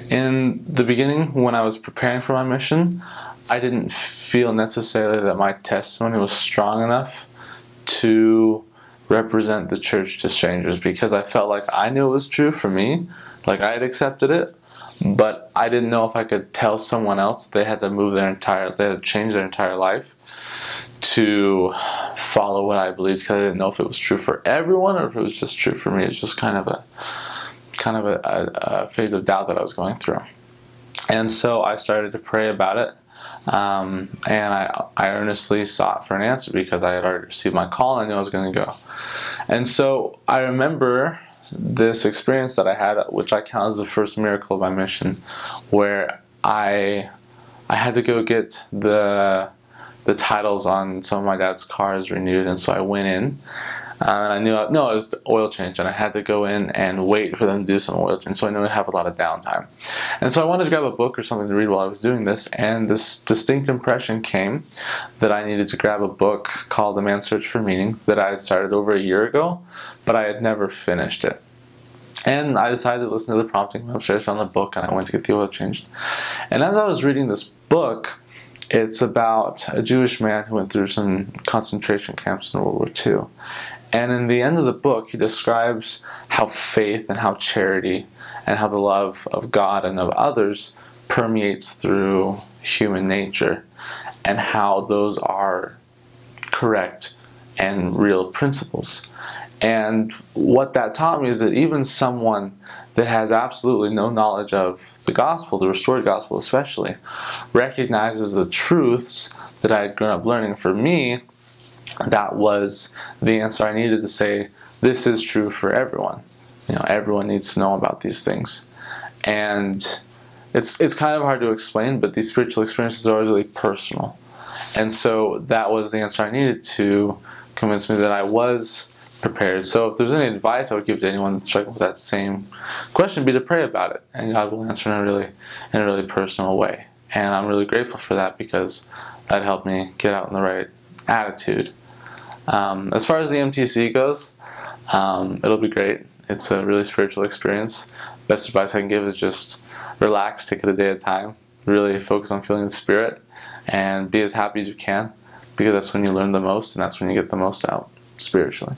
In the beginning, when I was preparing for my mission, I didn't feel necessarily that my testimony was strong enough to represent the church to strangers, because I felt like I knew it was true for me, like I had accepted it, but I didn't know if I could tell someone else they had to change their entire life to follow what I believed, because I didn't know if it was true for everyone or if it was just true for me. It's just kind of a phase of doubt that I was going through. And so I started to pray about it, and I earnestly sought for an answer, because I had already received my call and I knew I was going to go. And so I remember this experience that I had, which I count as the first miracle of my mission, where I had to go get the titles on some of my dad's cars renewed. And so I went in, and I knew, no, it was the oil change, and I had to go in and wait for them to do some oil change, so I knew I'd have a lot of downtime. And so I wanted to grab a book or something to read while I was doing this, and this distinct impression came that I needed to grab a book called The Man's Search for Meaning that I had started over a year ago, but I had never finished it. And I decided to listen to the prompting upstairs on the book, and I went to get the oil changed. And as I was reading this book, it's about a Jewish man who went through some concentration camps in World War II. And in the end of the book, he describes how faith and how charity and how the love of God and of others permeates through human nature, and how those are correct and real principles. And what that taught me is that even someone that has absolutely no knowledge of the gospel, the restored gospel especially, recognizes the truths that I had grown up learning. For me, that was the answer I needed to say, this is true for everyone. You know, everyone needs to know about these things. And it's kind of hard to explain, but these spiritual experiences are really personal. And so that was the answer I needed to convince me that I was prepared. So if there's any advice I would give to anyone that's struggling with that same question, be to pray about it, and God will answer in a really personal way. And I'm really grateful for that, because that helped me get out in the right attitude. As far as the MTC goes, it'll be great. It's a really spiritual experience. Best advice I can give is just relax, take it a day at a time, really focus on feeling the Spirit, and be as happy as you can, because that's when you learn the most, and that's when you get the most out spiritually.